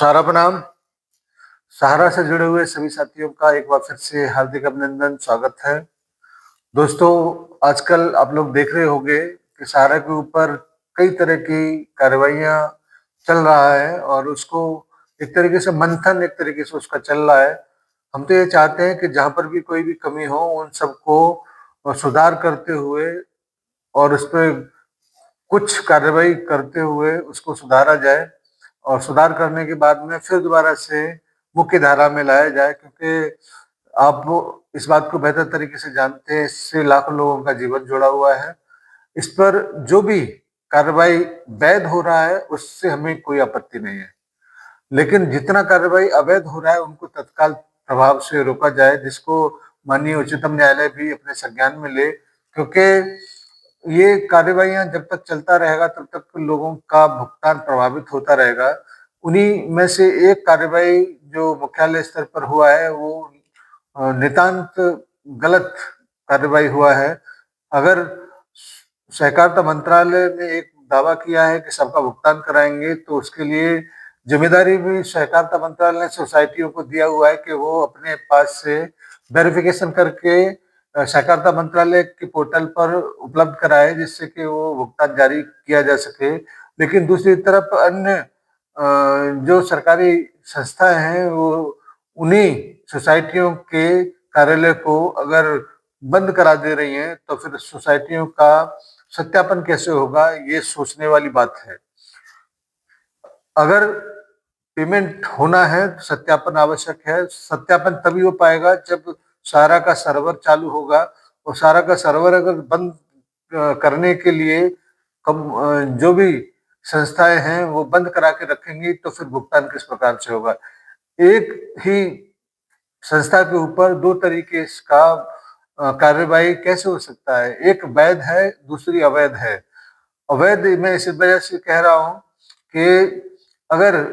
सारा प्रणाम। सहारा से जुड़े हुए सभी साथियों का एक बार फिर से हार्दिक अभिनंदन, स्वागत है। दोस्तों, आजकल आप लोग देख रहे होंगे कि सहारा के ऊपर कई तरह की कार्रवाइयाँ चल रहा है और उसको एक तरीके से मंथन एक तरीके से उसका चल रहा है। हम तो ये चाहते हैं कि जहाँ पर भी कोई भी कमी हो उन सबको सुधार करते हुए और उसपे कुछ कार्रवाई करते हुए उसको सुधारा जाए और सुधार करने के बाद में फिर दोबारा से मुख्य धारा में लाया जाए, क्योंकि आप इस बात को बेहतर तरीके से जानते हैं, इससे लाखों लोगों का जीवन जुड़ा हुआ है। इस पर जो भी कार्रवाई वैध हो रहा है उससे हमें कोई आपत्ति नहीं है, लेकिन जितना कार्रवाई अवैध हो रहा है उनको तत्काल प्रभाव से रोका जाए, जिसको माननीय उच्चतम न्यायालय भी अपने संज्ञान में ले, क्योंकि ये कार्रवाइयाँ जब तक चलता रहेगा तब तक लोगों का भुगतान प्रभावित होता रहेगा। उन्हीं में से एक कार्रवाई जो मुख्यालय स्तर पर हुआ है वो नितांत गलत कार्रवाई हुआ है। अगर सहकारिता मंत्रालय ने एक दावा किया है कि सबका भुगतान कराएंगे, तो उसके लिए जिम्मेदारी भी सहकारिता मंत्रालय ने सोसाइटियों को दिया हुआ है कि वो अपने पास से वेरिफिकेशन करके सहकारिता मंत्रालय के पोर्टल पर उपलब्ध कराए, जिससे कि वो भुगतान जारी किया जा सके। लेकिन दूसरी तरफ अन्य जो सरकारी संस्थाएं हैं वो उन्हीं सोसाइटियों के कार्यालय को अगर बंद करा दे रही हैं, तो फिर सोसाइटियों का सत्यापन कैसे होगा, ये सोचने वाली बात है। अगर पेमेंट होना है तो सत्यापन आवश्यक है। सत्यापन तभी हो पाएगा जब सारा का सर्वर चालू होगा, और सारा का सर्वर अगर बंद करने के लिए जो भी संस्थाएं हैं वो बंद करा के रखेंगी, तो फिर भुगतान किस प्रकार से होगा। एक ही संस्था के ऊपर दो तरीके का कार्रवाई कैसे हो सकता है। एक वैध है, दूसरी अवैध है। अवैध मैं इस वजह से कह रहा हूँ कि अगर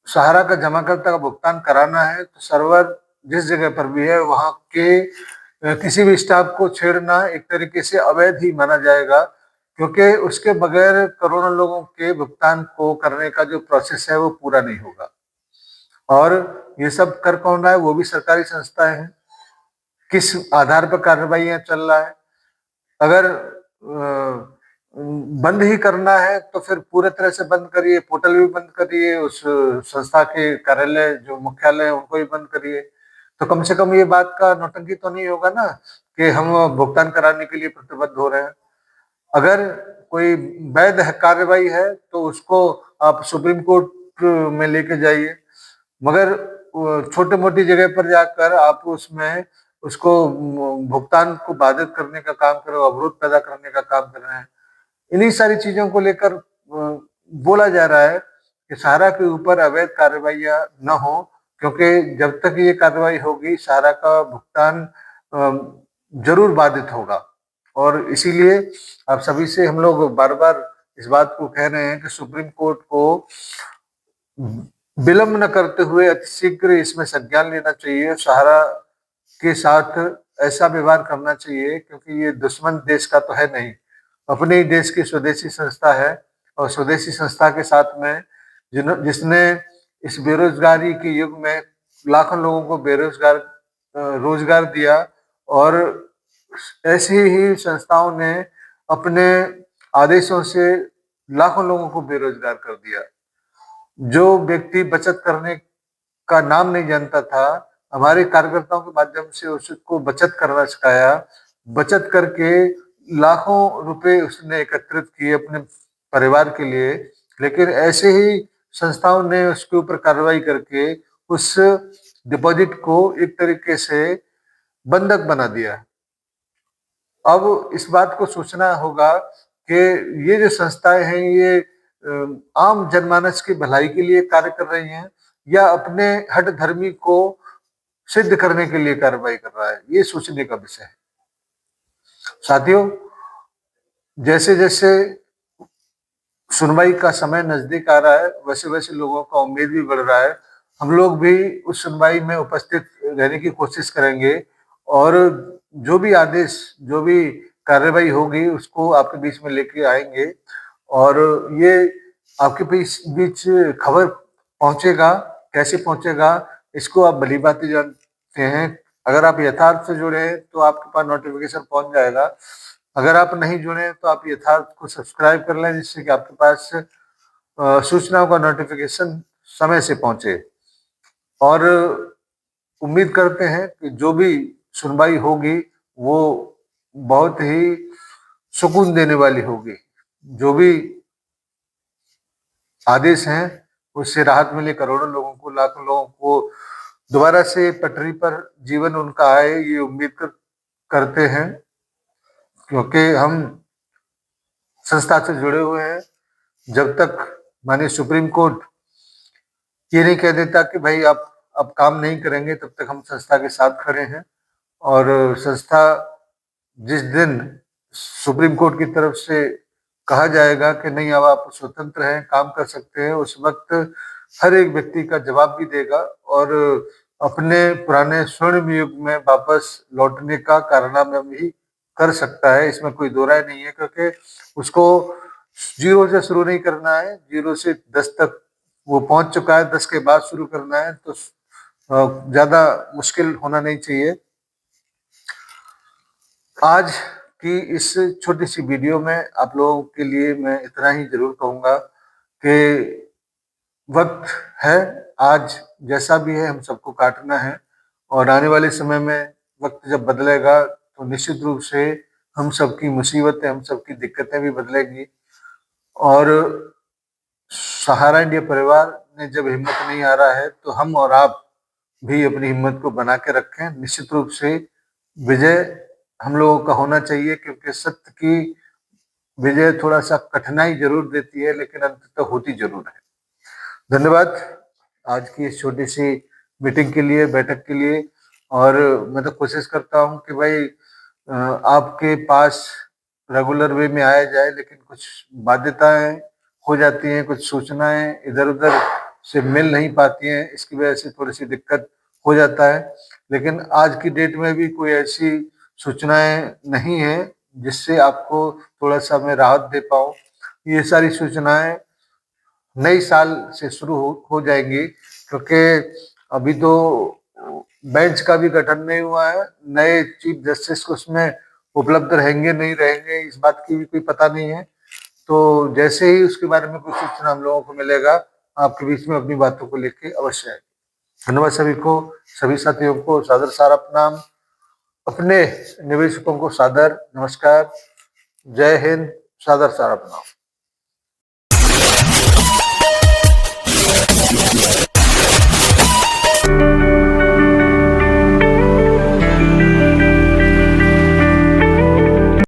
सहारा का जमाकर्ता का भुगतान कराना है तो सर्वर जिस जगह पर भी है वहां के किसी भी स्टाफ को छेड़ना एक तरीके से अवैध ही माना जाएगा, क्योंकि उसके बगैर करोड़ों लोगों के भुगतान को करने का जो प्रोसेस है वो पूरा नहीं होगा। और ये सब कर कौन रहा है, वो भी सरकारी संस्थाएं हैं। किस आधार पर कार्रवाइयां चल रहा है। अगर बंद ही करना है तो फिर पूरे तरह से बंद करिए, पोर्टल भी बंद करिए, उस संस्था के कार्यालय जो मुख्यालय है उनको भी बंद करिए। तो कम से कम ये बात का नौटंकी तो नहीं होगा ना कि हम भुगतान कराने के लिए प्रतिबद्ध हो रहे हैं। अगर कोई वैध कार्रवाई है तो उसको आप सुप्रीम कोर्ट में लेके जाइए, मगर छोटे मोटी जगह पर जाकर आप उसमें उसको भुगतान को बाधित करने का काम कर रहे हो, अवरोध पैदा करने का काम कर रहे हैं। इन्हीं सारी चीजों को लेकर बोला जा रहा है कि सहारा के ऊपर अवैध कार्रवाइयां न हो, क्योंकि जब तक ये कार्रवाई होगी सहारा का भुगतान जरूर बाधित होगा। और इसीलिए आप सभी से हम लोग बार बार इस बात को कह रहे हैं कि सुप्रीम कोर्ट को विलंब न करते हुए अतिशीघ्र इसमें संज्ञान लेना चाहिए। सहारा के साथ ऐसा व्यवहार करना चाहिए, क्योंकि ये दुश्मन देश का तो है नहीं, अपने ही देश की स्वदेशी संस्था है। और स्वदेशी संस्था के साथ में जिसने इस बेरोजगारी के युग में लाखों लोगों को रोजगार दिया, और ऐसी ही संस्थाओं ने अपने आदेशों से लाखों लोगों को बेरोजगार कर दिया। जो व्यक्ति बचत करने का नाम नहीं जानता था, हमारे कार्यकर्ताओं के माध्यम से उसको बचत करना सिखाया। बचत करके लाखों रुपए उसने एकत्रित किए अपने परिवार के लिए, लेकिन ऐसे ही संस्थाओं ने उसके ऊपर कार्रवाई करके उस डिपॉजिट को एक तरीके से बंधक बना दिया। अब इस बात को सोचना होगा कि ये जो संस्थाएं हैं ये आम जनमानस की भलाई के लिए कार्य कर रही हैं या अपने हठ धर्मी को सिद्ध करने के लिए कार्रवाई कर रहा है, ये सोचने का विषय है। साथियों, जैसे जैसे सुनवाई का समय नजदीक आ रहा है वैसे वैसे लोगों का उम्मीद भी बढ़ रहा है। हम लोग भी उस सुनवाई में उपस्थित रहने की कोशिश करेंगे, और जो भी आदेश जो भी कार्रवाई होगी उसको आपके बीच में लेके आएंगे। और ये आपके बीच बीच खबर पहुंचेगा, कैसे पहुंचेगा, इसको आप भली भांति जानते हैं। अगर आप यथार्थ से जुड़े हैं तो आपके पास नोटिफिकेशन पहुंच जाएगा। अगर आप नहीं जुड़े तो आप यथार्थ को सब्सक्राइब कर लें, जिससे कि आपके पास सूचनाओं का नोटिफिकेशन समय से पहुंचे। और उम्मीद करते हैं कि जो भी सुनवाई होगी वो बहुत ही सुकून देने वाली होगी। जो भी आदेश हैं उससे राहत मिले करोड़ों लोगों को, लाखों लोगों को दोबारा से पटरी पर जीवन उनका आए, ये उम्मीद करते हैं। क्योंकि हम संस्था से जुड़े हुए हैं। जब तक माननीय सुप्रीम कोर्ट ये नहीं कह देता कि भाई आप अब काम नहीं करेंगे, तब तक हम संस्था के साथ खड़े हैं। और संस्था जिस दिन सुप्रीम कोर्ट की तरफ से कहा जाएगा कि नहीं अब आप स्वतंत्र हैं, काम कर सकते हैं, उस वक्त हर एक व्यक्ति का जवाब भी देगा और अपने पुराने स्वर्णिम युग में वापस लौटने का कारनामा भी कर सकता है। इसमें कोई दो राय नहीं है, क्योंकि उसको जीरो से शुरू नहीं करना है, 0 से 10 तक वो पहुंच चुका है, 10 के बाद शुरू करना है, तो ज्यादा मुश्किल होना नहीं चाहिए। आज की इस छोटी सी वीडियो में आप लोगों के लिए मैं इतना ही जरूर कहूंगा कि वक्त है, आज जैसा भी है हम सबको काटना है। और आने वाले समय में वक्त जब बदलेगा तो निश्चित रूप से हम सबकी मुसीबतें, हम सबकी दिक्कतें भी बदलेंगी। और सहारा इंडिया परिवार ने जब हिम्मत नहीं आ रहा है तो हम और आप भी अपनी हिम्मत को बना के रखें। निश्चित रूप से विजय हम लोगों का होना चाहिए, क्योंकि सत्य की विजय थोड़ा सा कठिनाई जरूर देती है, लेकिन अंततः होती जरूर है। धन्यवाद आज की इस छोटी सी मीटिंग के लिए, बैठक के लिए। और मैं तो कोशिश करता हूँ कि भाई आपके पास रेगुलर वे में आया जाए, लेकिन कुछ बाध्यताएं हो जाती हैं, कुछ सूचनाएं इधर उधर से मिल नहीं पाती हैं, इसकी वजह से थोड़ी सी दिक्कत हो जाता है। लेकिन आज की डेट में भी कोई ऐसी सूचनाएं नहीं है जिससे आपको थोड़ा सा मैं राहत दे पाऊँ। ये सारी सूचनाएं नई साल से शुरू हो जाएंगी, क्योंकि अभी तो बेंच का भी गठन नहीं हुआ है। नए चीफ जस्टिस को उसमें उपलब्ध रहेंगे नहीं रहेंगे, इस बात की भी कोई पता नहीं है। तो जैसे ही उसके बारे में कुछ सूचना हम लोगों को मिलेगा, आपके बीच में अपनी बातों को लेके अवश्य आएंगे। धन्यवाद सभी को, सभी साथियों को सादर सारा प्रणाम, अपने निवेशकों को सादर नमस्कार। जय हिंद, सादर सारा प्रणाम।